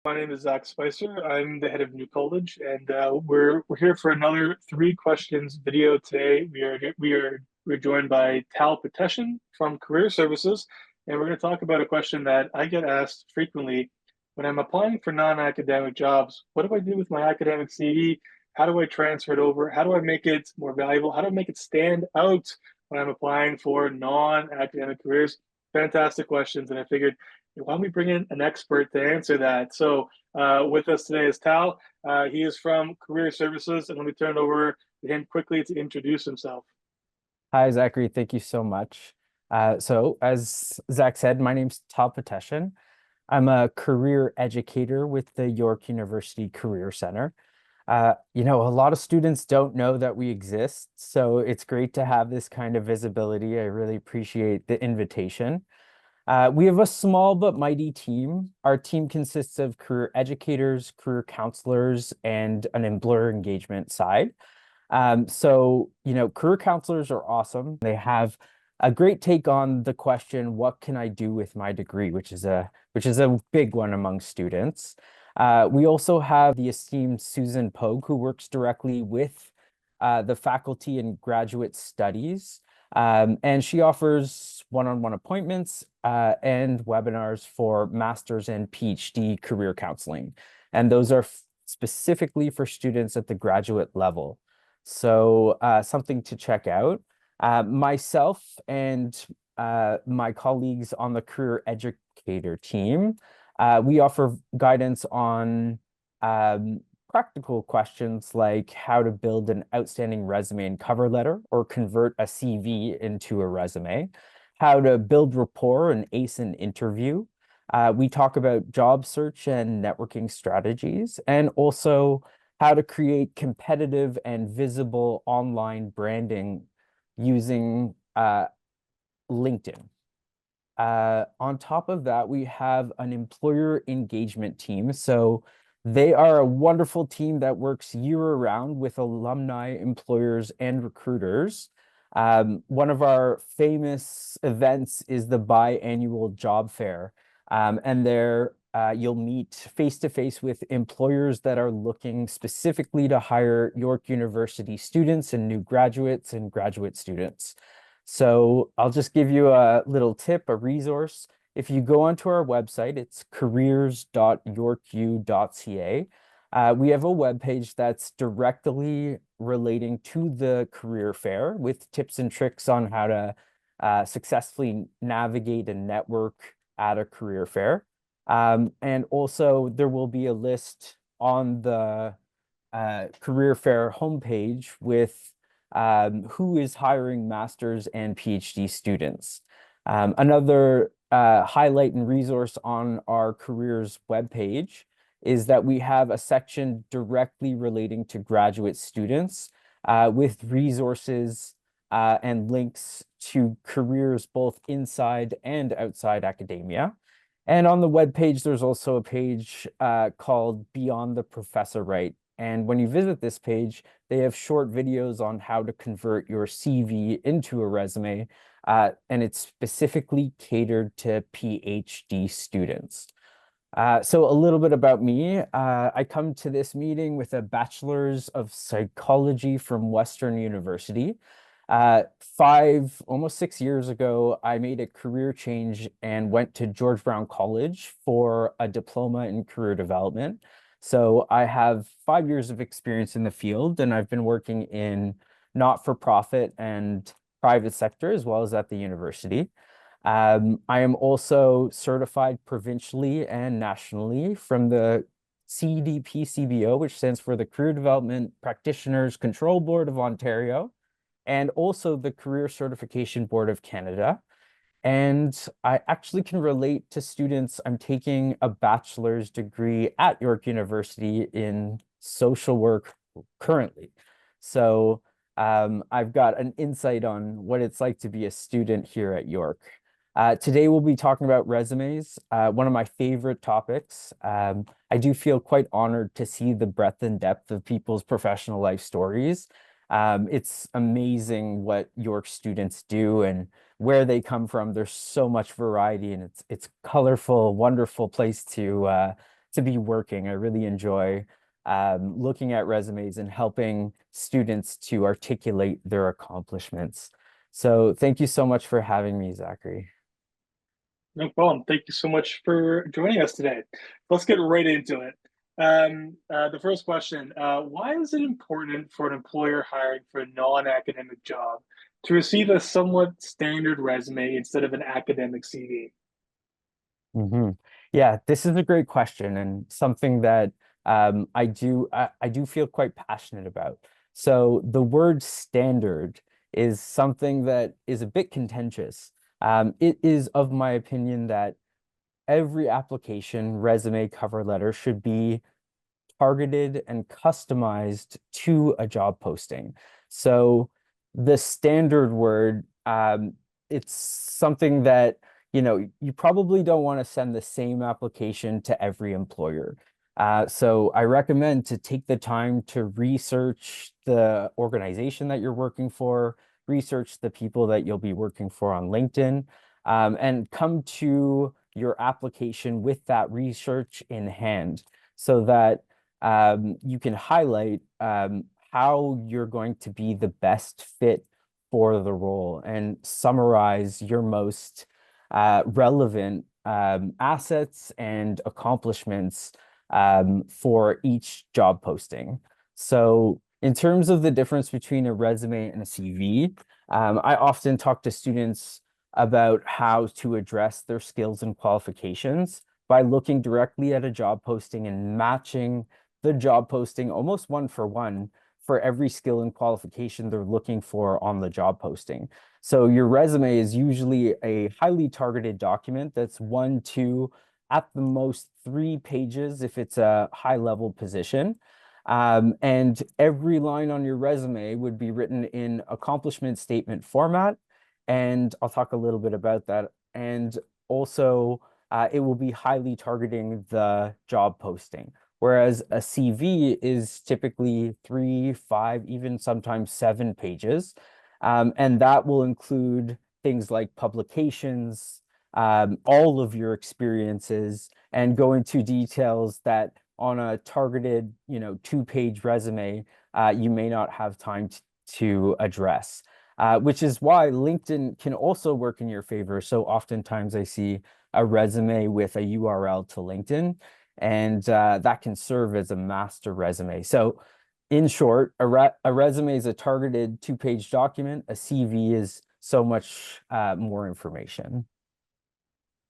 My name is Zach Spicer. I'm the head of New College, and we're here for another three questions video today. We're joined by Tal Potechin from Career Services, and we're going to talk about a question that I get asked frequently when I'm applying for non-academic jobs. What do I do with my academic CV? How do I transfer it over? How do I make it more valuable? How do I make it stand out when I'm applying for non-academic careers? Fantastic questions, and I figured why don't we bring in an expert to answer that? So, with us today is Tal. He is from Career Services, and let me turn it over to him quickly to introduce himself. Hi, Zachary. Thank you so much. As Zach said, my name's Tal Potechin. I'm a career educator with the York University Career Center. A lot of students don't know that we exist, so it's great to have this kind of visibility. I really appreciate the invitation. We have a small but mighty team. Our team consists of career educators, career counselors, and an employer engagement side. Career counselors are awesome. They have a great take on the question, what can I do with my degree, which is a big one among students. We also have the esteemed Susan Pogue, who works directly with the faculty in graduate studies. And she offers one-on-one appointments and webinars for master's and PhD career counseling. And those are specifically for students at the graduate level. So something to check out. Myself and my colleagues on the Career Educator team, we offer guidance on practical questions like how to build an outstanding resume and cover letter or convert a CV into a resume, how to build rapport and ace an interview. We talk about job search and networking strategies, and also how to create competitive and visible online branding using LinkedIn. On top of that, we have an employer engagement team. So they are a wonderful team that works year-round with alumni, employers, and recruiters. One of our famous events is the biannual job fair. And there you'll meet face-to-face with employers that are looking specifically to hire York University students and new graduates and graduate students. So I'll just give you a little tip, a resource. If you go onto our website, it's careers.yorku.ca. We have a webpage that's directly relating to the career fair with tips and tricks on how to successfully navigate and network at a career fair. And also there will be a list on the career fair homepage with who is hiring master's and PhD students. Another highlight and resource on our careers webpage is that we have a section directly relating to graduate students with resources and links to careers both inside and outside academia. And on the webpage, there's also a page called Beyond the Professor Right. And when you visit this page, they have short videos on how to convert your CV into a resume, and it's specifically catered to PhD students. So a little bit about me. I come to this meeting with a bachelor's of psychology from Western University. Almost 6 years ago, I made a career change and went to George Brown College for a diploma in career development. So I have 5 years of experience in the field, and I've been working in not-for-profit and private sector as well as at the university. I am also certified provincially and nationally from the CDP-CBO, which stands for the Career Development Practitioners Control Board of Ontario, and also the Career Certification Board of Canada. And I actually can relate to students. I'm taking a bachelor's degree at York University in social work currently. So I've got an insight on what it's like to be a student here at York. Today we'll be talking about resumes, one of my favorite topics. I do feel quite honored to see the breadth and depth of people's professional life stories. It's amazing what York students do and where they come from. There's so much variety, and it's colorful, wonderful place to be working. I really enjoy looking at resumes and helping students to articulate their accomplishments. So thank you so much for having me, Zachary. No problem. Thank you so much for joining us today. Let's get right into it. The first question, why is it important for an employer hiring for a non-academic job to receive a somewhat standard resume instead of an academic CV? Hmm. Yeah, this is a great question and something that I do feel quite passionate about. So the word standard is something that is a bit contentious. It is of my opinion that every application, resume, cover letter should be targeted and customized to a job posting. So the standard word, it's something that, you probably don't want to send the same application to every employer. So I recommend to take the time to research the organization that you're working for, research the people that you'll be working for on LinkedIn, and come to your application with that research in hand so that you can highlight how you're going to be the best fit for the role and summarize your most relevant assets and accomplishments for each job posting. So, in terms of the difference between a resume and a CV, I often talk to students about how to address their skills and qualifications by looking directly at a job posting and matching the job posting almost one for every skill and qualification they're looking for on the job posting. So your resume is usually a highly targeted document that's one, two, at the most 3 pages if it's a high level position. And every line on your resume would be written in accomplishment statement format. And I'll talk a little bit about that. And also, it will be highly targeting the job posting. Whereas a CV is typically 3, 5, even sometimes 7 pages. And that will include things like publications, all of your experiences, and go into details that on a targeted, 2-page resume, you may not have time to address. Which is why LinkedIn can also work in your favor. So oftentimes I see a resume with a URL to LinkedIn, and that can serve as a master resume. So in short, a resume is a targeted 2-page document. A CV is so much more information.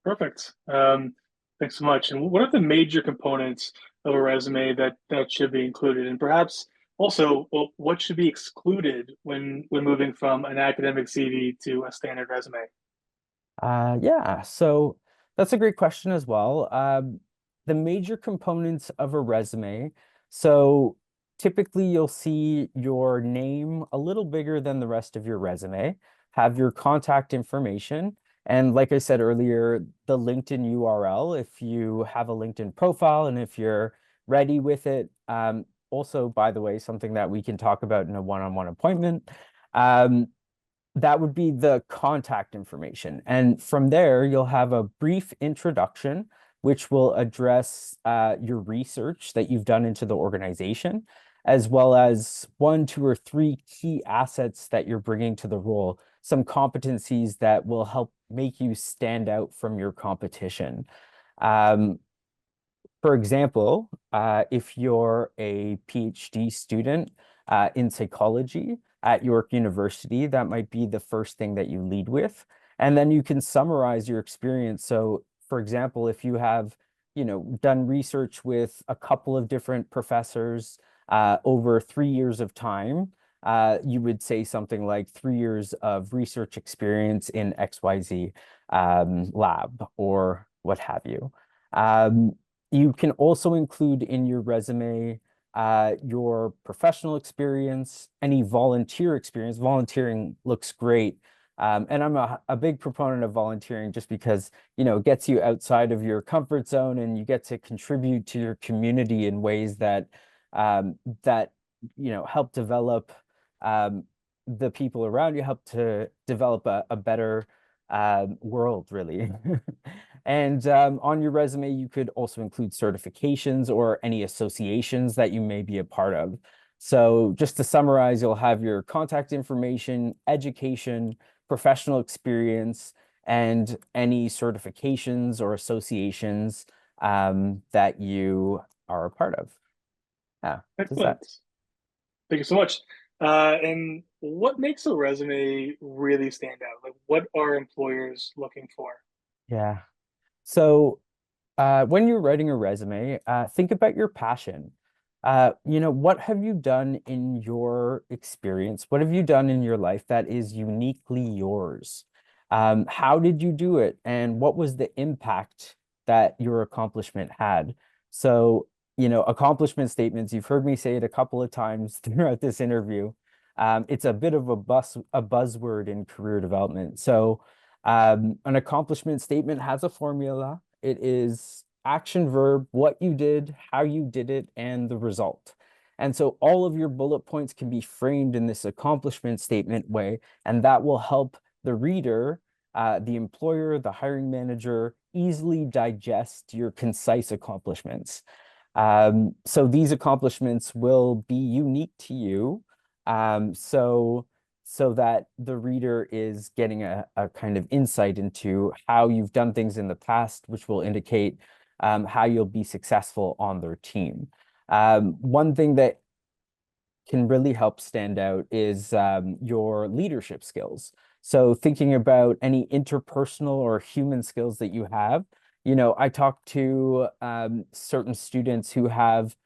Perfect. Thanks so much. And what are the major components of a resume that should be included? And perhaps also, well, what should be excluded when moving from an academic CV to a standard resume? Yeah, so that's a great question as well. The major components of a resume. So typically you'll see your name a little bigger than the rest of your resume, have your contact information, and like I said earlier, the LinkedIn URL if you have a LinkedIn profile and if you're ready with it. Also, by the way, something that we can talk about in a one-on-one appointment. Um, that would be the contact information. And from there, you'll have a brief introduction, which will address your research that you've done into the organization, as well as 1, 2, or 3 key assets that you're bringing to the role, some competencies that will help make you stand out from your competition. Um, for example, if you're a PhD student in psychology at York University, that might be the first thing that you lead with. And then you can summarize your experience. So, for example, if you have, done research with a couple of different professors over 3 years of time, you would say something like 3 years of research experience in XYZ lab or what have you. Um, you can also include in your resume your professional experience, any volunteer experience. Volunteering looks great. And I'm a big proponent of volunteering just because, it gets you outside of your comfort zone and you get to contribute to your community in ways that help develop the people around you, help to develop a better world, really. And on your resume, you could also include certifications or any associations that you may be a part of. So just to summarize, you'll have your contact information, education, professional experience, and any certifications or associations that you are a part of. Yeah, does that? Excellent. Thank you so much. And what makes a resume really stand out? Like, what are employers looking for? Yeah. So when you're writing a resume, think about your passion. What have you done in your experience? What have you done in your life that is uniquely yours? How did you do it? And what was the impact that your accomplishment had? So, accomplishment statements, you've heard me say it a couple of times throughout this interview. It's a bit of a buzzword in career development. So, an accomplishment statement has a formula. It is action verb, what you did, how you did it, and the result. And so all of your bullet points can be framed in this accomplishment statement way, and that will help the reader, the employer, the hiring manager easily digest your concise accomplishments. So these accomplishments will be unique to you. So that the reader is getting a kind of insight into how you've done things in the past, which will indicate how you'll be successful on their team. One thing that can really help stand out is your leadership skills. So thinking about any interpersonal or human skills that you have, I talk to certain students who have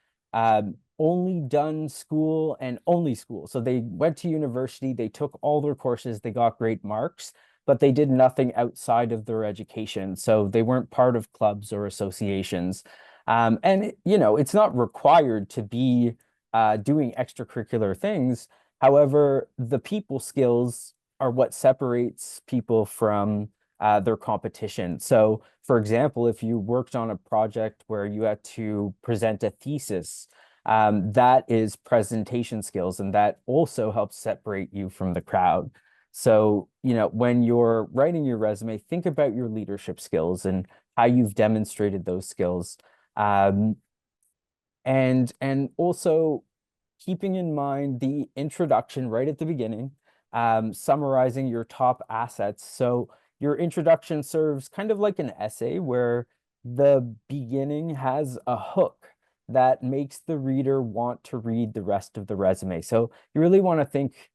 only done school and only school. So they went to university, they took all their courses, they got great marks, but they did nothing outside of their education. So they weren't part of clubs or associations. And, it's not required to be doing extracurricular things. However, the people skills are what separates people from their competition. So, for example, if you worked on a project where you had to present a thesis, that is presentation skills, and that also helps separate you from the crowd. So, when you're writing your resume, think about your leadership skills and how you've demonstrated those skills. Um, and also keeping in mind the introduction right at the beginning, summarizing your top assets. So your introduction serves kind of like an essay where the beginning has a hook that makes the reader want to read the rest of the resume. So you really want to think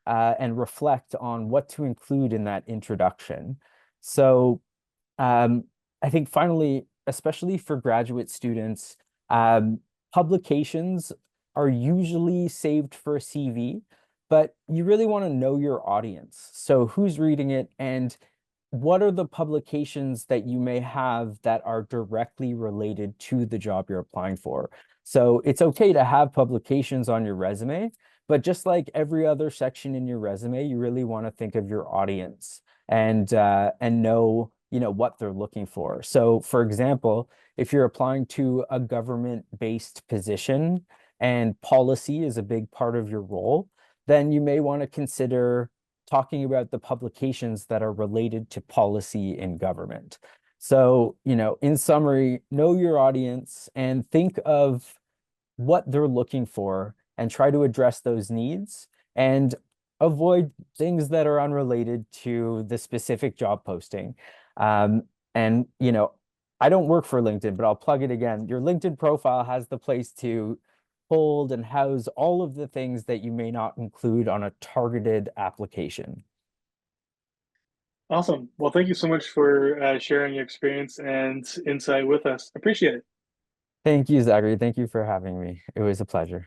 and reflect on what to include in that introduction. So um, I think finally, especially for graduate students, um, publications are usually saved for a CV, but you really want to know your audience. So who's reading it and what are the publications that you may have that are directly related to the job you're applying for? So it's okay to have publications on your resume, but just like every other section in your resume, you really want to think of your audience and know what they're looking for. So for example, if you're applying to a government-based position and policy is a big part of your role, then you may want to consider talking about the publications that are related to policy in government. So, in summary, know your audience and think of what they're looking for and try to address those needs and avoid things that are unrelated to the specific job posting. And, I don't work for LinkedIn, but I'll plug it again. Your LinkedIn profile has the place to hold and house all of the things that you may not include on a targeted application. Awesome. Well, thank you so much for sharing your experience and insight with us. Appreciate it. Thank you, Zachary. Thank you for having me. It was a pleasure.